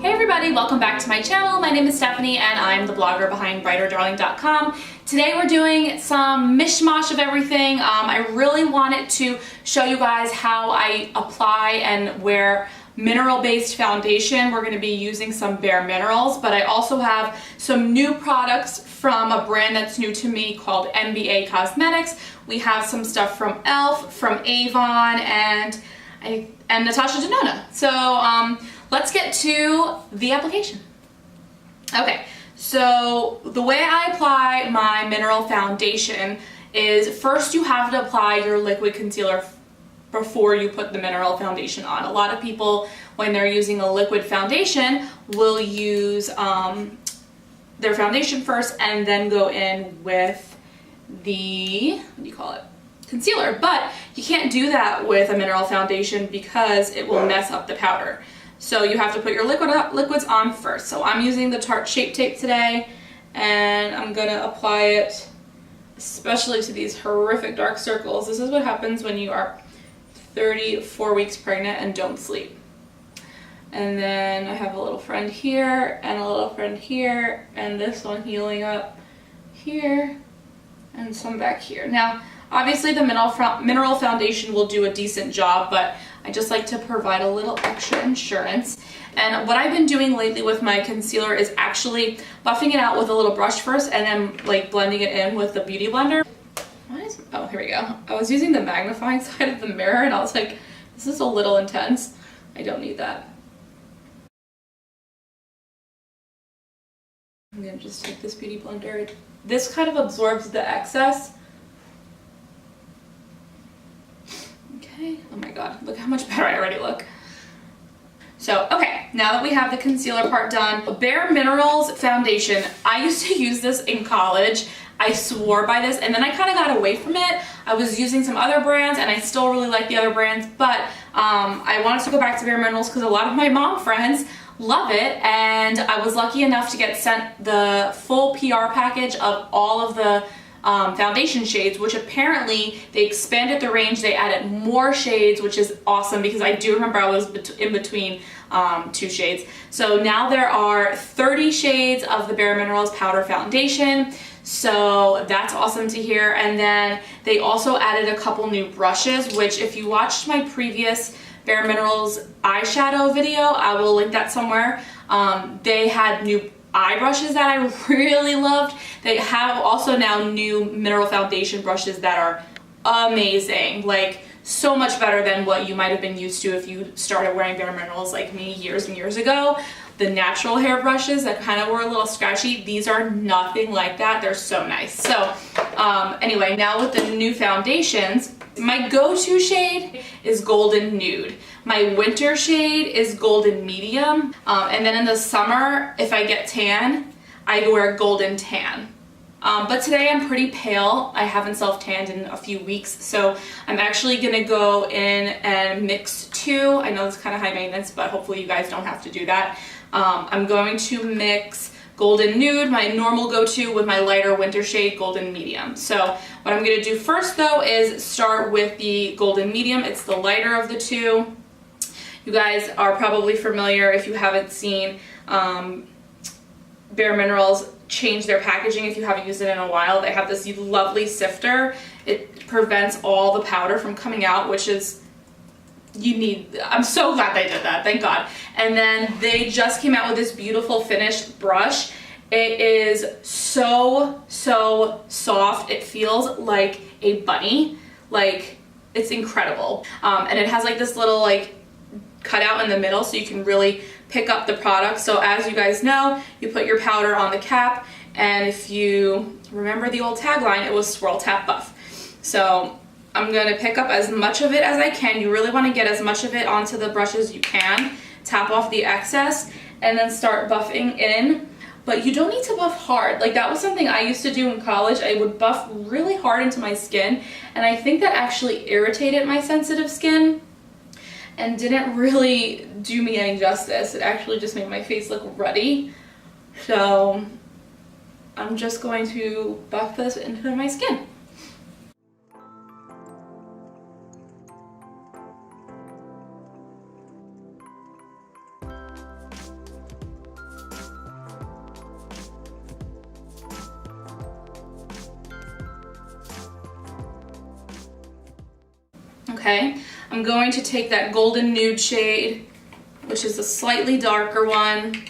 Hey everybody, welcome back to my channel. My name is Stephanie and I'm the blogger behind brighterdarling.com. Today we're doing some mishmash of everything. I really wanted to show you guys how I apply and wear mineral-based foundation. We're going to be using some Bareminerals, but I also have some new products from a brand that's new to me called NBA Cosmetics. We have some stuff from e.l.f., from Avon, and Natasha Denona. So let's get to the application. Okay, so the way I apply my mineral foundation is first you have to apply your liquid concealer before you put the mineral foundation on. A lot of people, when they're using a liquid foundation, will use their foundation first and then go in with the, what do you call it? Concealer. But you can't do that with a mineral foundation because it will mess up the powder. So you have to put your liquids on first. So I'm using the Tarte Shape Tape today, and I'm gonna apply it especially to these horrific dark circles. This is what happens when you are 34 weeks pregnant and don't sleep. And then I have a little friend here and a little friend here, and this one healing up here and some back here. Now obviously the mineral foundation will do a decent job, but I just like to provide a little extra insurance. And what I've been doing lately with my concealer is actually buffing it out with a little brush first and then like blending it in with the Beauty Blender. Oh, here we go. I was using the magnifying side of the mirror and I was like, this is a little intense. I don't need that. I'm gonna just take this Beauty Blender. This kind of absorbs the excess. Okay, oh my god, look how much better I already look. So, okay, now that we have the concealer part done, Bareminerals foundation. I used to use this in college. I swore by this, and then I kind of got away from it. I was using some other brands, and I still really like the other brands, but I wanted to go back to Bareminerals because a lot of my mom friends love it, and I was lucky enough to get sent the full PR package of all of the foundation shades, which apparently they expanded the range. They added more shades, which is awesome because I do remember I was in between two shades. So now there are 30 shades of the Bareminerals powder foundation. So that's awesome to hear. And then they also added a couple new brushes, which if you watched my previous Bareminerals eyeshadow video, I will link that somewhere. They had new eye brushes that I really loved. They have also now new mineral foundation brushes that are amazing, like so much better than what you might have been used to if you started wearing Bareminerals like me years and years ago. The natural hair brushes that kind of were a little scratchy, these are nothing like that. They're so nice. So anyway, now with the new foundations, my go-to shade is Golden Nude. My winter shade is Golden Medium. And then in the summer, if I get tan, I wear Golden Tan. But today I'm pretty pale. I haven't self-tanned in a few weeks, so I'm actually gonna go in and mix two. I know it's kind of high maintenance, but hopefully you guys don't have to do that. I'm going to mix Golden Nude, my normal go-to, with my lighter winter shade, Golden Medium. So what I'm gonna do first though is start with the Golden Medium. It's the lighter of the two. You guys are probably familiar if you haven't seen Bareminerals change their packaging if you haven't used it in a while. They have this lovely sifter. It prevents all the powder from coming out, which is, I'm so glad they did that, thank God. And then they just came out with this beautiful finished brush. It is so soft. It feels like a bunny. Like, it's incredible. And it has like this little like cut out in the middle so you can really pick up the product. So as you guys know, you put your powder on the cap, and if you remember the old tagline, it was swirl, tap, buff. So I'm gonna pick up as much of it as I can. You really wanna get as much of it onto the brush as you can. Tap off the excess and then start buffing in. But you don't need to buff hard. Like, that was something I used to do in college. I would buff really hard into my skin, and I think that actually irritated my sensitive skin and didn't really do me any justice. It actually just made my face look ruddy. So I'm just going to buff this into my skin. Okay, I'm going to take that golden nude shade, which is a slightly darker one,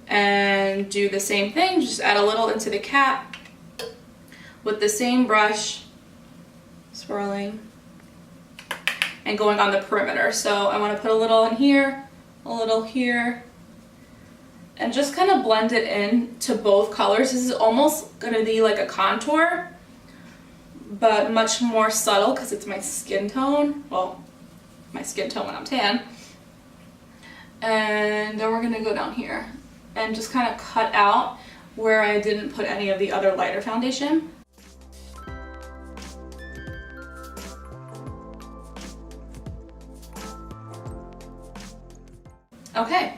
and do the same thing. Just add a little into the cap with the same brush, swirling, and going on the perimeter. So I want to put a little in here, a little here, and just kind of blend it in to both colors. This is almost going to be like a contour, but much more subtle because it's my skin tone. Well, my skin tone when I'm tan. And then we're going to go down here and just kind of cut out where I didn't put any of the other lighter foundation. Okay,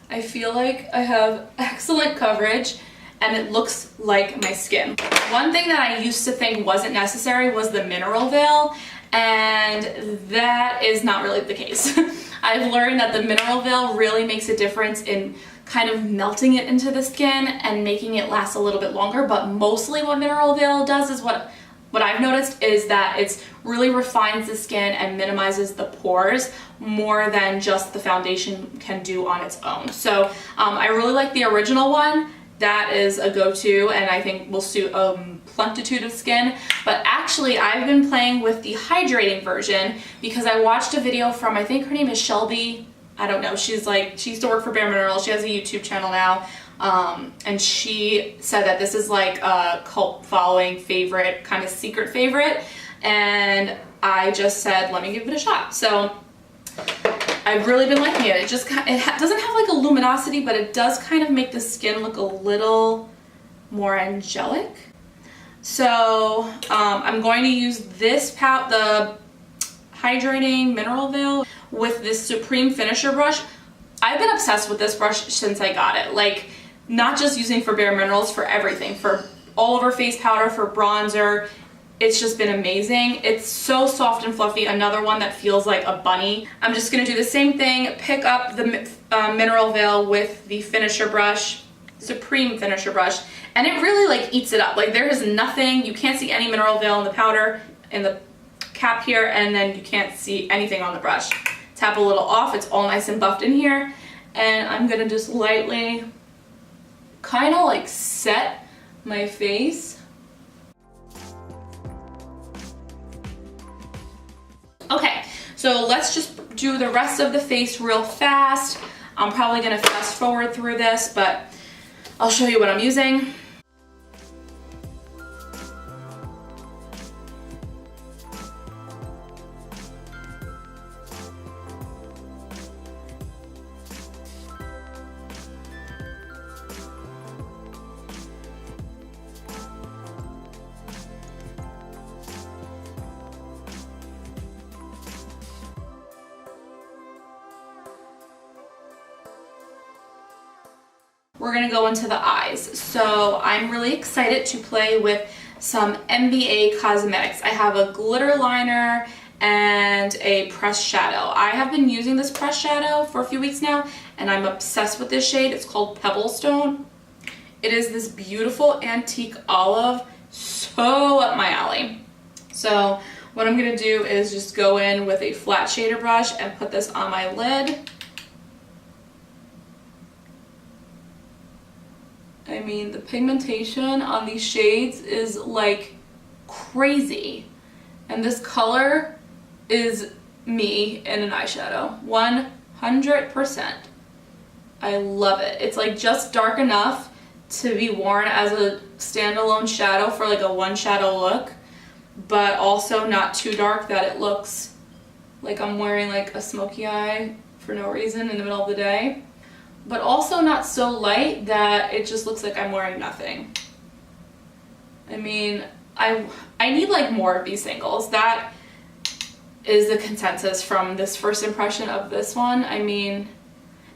I feel like I have excellent coverage and it looks like my skin. One thing that I used to think wasn't necessary was the mineral veil, and that is not really the case. I've learned that the mineral veil really makes a difference in kind of melting it into the skin and making it last a little bit longer, but mostly what mineral veil does is what I've noticed is that it really refines the skin and minimizes the pores more than just the foundation can do on its own. So I really like the original one. That is a go-to, and I think will suit a plentitude of skin. But actually, I've been playing with the hydrating version because I watched a video from, I think her name is Shelby. I don't know. She used to work for Bareminerals. She has a YouTube channel now. And she said that this is like a cult following favorite, kind of secret favorite. And I just said, let me give it a shot. So I've really been liking it. It just doesn't have like a luminosity, but it does kind of make the skin look a little more angelic. So I'm going to use this the hydrating mineral veil with this Supreme Finisher brush. I've been obsessed with this brush since I got it. Like, not just using for Bareminerals, for everything, for all over face powder, for bronzer. It's just been amazing. It's so soft and fluffy. Another one that feels like a bunny. I'm just gonna do the same thing, pick up the mineral veil with the finisher brush, Supreme Finisher brush, and it really like eats it up. Like, there is nothing, you can't see any mineral veil in the powder, in the cap here, and then you can't see anything on the brush. Tap a little off, it's all nice and buffed in here, and I'm gonna just lightly kind of like set my face. Okay, so let's just do the rest of the face real fast. I'm probably gonna fast forward through this, but I'll show you what I'm using. We're gonna go into the eyes. So I'm really excited to play with some NBA Cosmetics. I have a glitter liner and a pressed shadow. I have been using this pressed shadow for a few weeks now, and I'm obsessed with this shade. It's called Pebblestone. It is this beautiful antique olive, so up my alley. So what I'm gonna do is just go in with a flat shader brush and put this on my lid. I mean, the pigmentation on these shades is like crazy. And this color is me in an eyeshadow, 100%. I love it. It's like just dark enough to be worn as a standalone shadow for like a one shadow look, but also not too dark that it looks like I'm wearing like a smoky eye for no reason in the middle of the day, but also not so light that it just looks like I'm wearing nothing. I mean, I need like more of these singles. That is the consensus from this first impression of this one. I mean,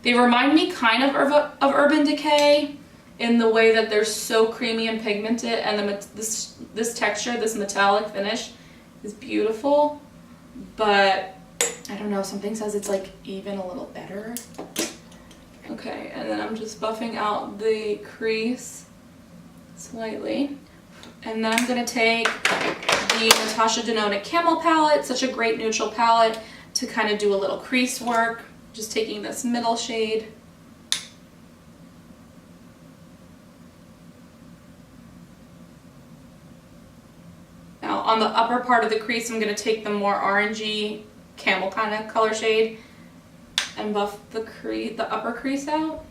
they remind me kind of Urban Decay in the way that they're so creamy and pigmented, and this texture, this metallic finish is beautiful, but I don't know, something says it's like even a little better. Okay, and then I'm just buffing out the crease slightly. And then I'm going to take the Natasha Denona Camel palette, such a great neutral palette to kind of do a little crease work. Just taking this middle shade. Now on the upper part of the crease, I'm going to take the more orangey camel kind of color shade and buff the upper crease out,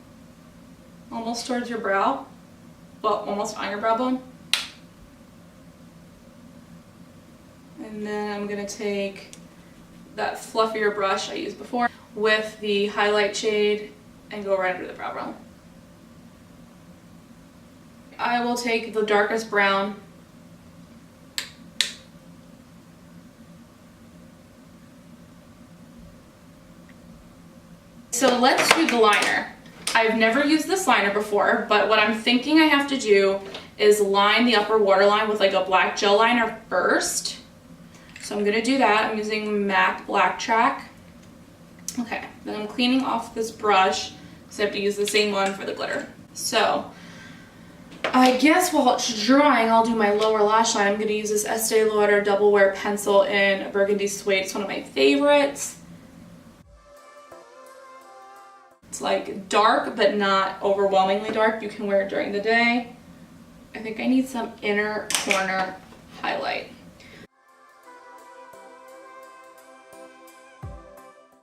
almost towards your brow, well, almost on your brow bone. And then I'm going to take that fluffier brush I used before with the highlight shade and go right under the brow bone. I will take the darkest brown so let's do the liner. I've never used this liner before, but what I'm thinking I have to do is line the upper waterline with like a black gel liner first. So I'm gonna do that. I'm using MAC Black Track. Okay, then I'm cleaning off this brush because I have to use the same one for the glitter. So I guess while it's drying, I'll do my lower lash line. I'm gonna use this Estee Lauder Double Wear Pencil in Burgundy Suede. It's one of my favorites. It's like dark, but not overwhelmingly dark. You can wear it during the day. I think I need some inner corner highlight.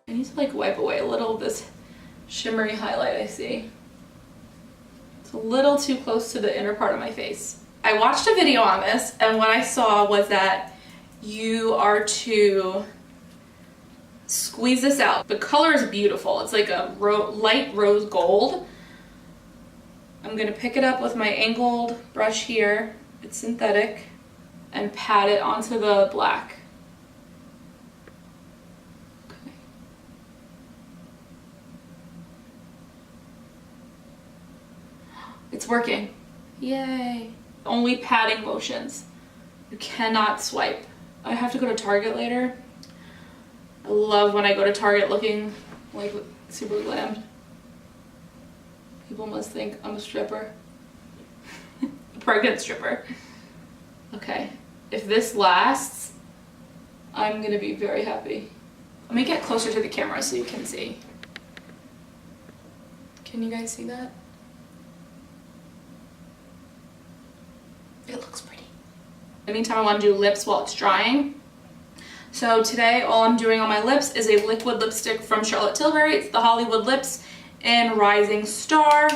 I need to like wipe away a little of this shimmery highlight I see. It's a little too close to the inner part of my face. I watched a video on this, and what I saw was that you are to squeeze this out. The color is beautiful. It's like a light rose gold. I'm gonna pick it up with my angled brush here. It's synthetic, and pat it onto the black. Okay. It's working. Yay. Only patting motions. You cannot swipe. I have to go to Target later. I love when I go to Target looking like super glammed. People must think I'm a stripper. A pregnant stripper. Okay, if this lasts, I'm gonna be very happy. Let me get closer to the camera so you can see. Can you guys see that? It looks pretty. In the meantime, I want to do lips while it's drying. So today, all I'm doing on my lips is a liquid lipstick from Charlotte Tilbury. It's the Hollywood Lips in Rising Star.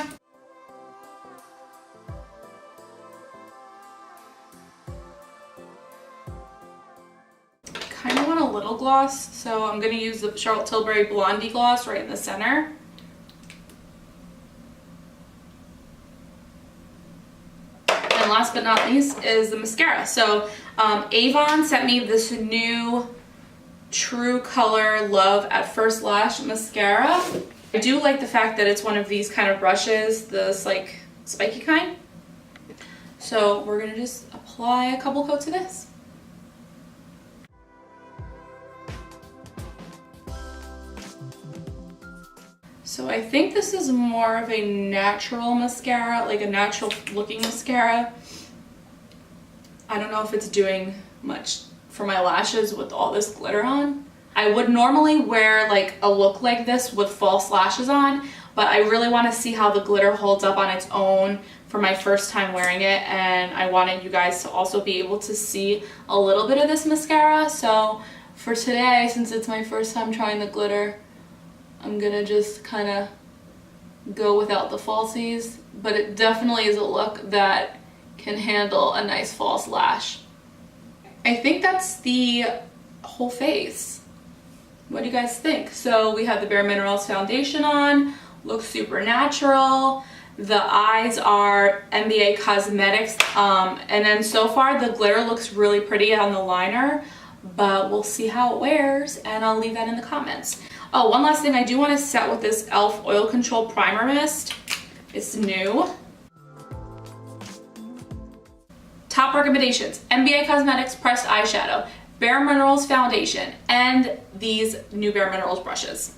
Kind of want a little gloss, so I'm going to use the Charlotte Tilbury Blondie gloss right in the center. And last but not least is the mascara. So Avon sent me this new True Color Love at First Lash mascara. I do like the fact that it's one of these kind of brushes, this like spiky kind. So we're gonna just apply a couple coats of this. So I think this is more of a natural mascara, like a natural looking mascara. I don't know if it's doing much for my lashes with all this glitter on. I would normally wear like a look like this with false lashes on, but I really want to see how the glitter holds up on its own for my first time wearing it, and I wanted you guys to also be able to see a little bit of this mascara. So for today, since it's my first time trying the glitter, I'm gonna just kind of go without the falsies, but it definitely is a look that can handle a nice false lash. I think that's the whole face. What do you guys think? So we have the Bareminerals foundation on, looks super natural. The eyes are NBA Cosmetics, and then so far the glitter looks really pretty on the liner, but we'll see how it wears, and I'll leave that in the comments. Oh, one last thing, I do want to set with this e.l.f. Oil Control Primer Mist. It's new. Top recommendations: NBA Cosmetics Pressed Eyeshadow, Bareminerals Foundation, and these new Bareminerals brushes.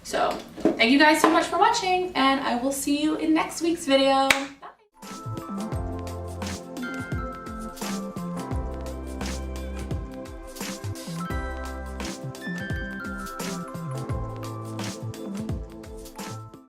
So, thank you guys so much for watching, and I will see you in next week's video.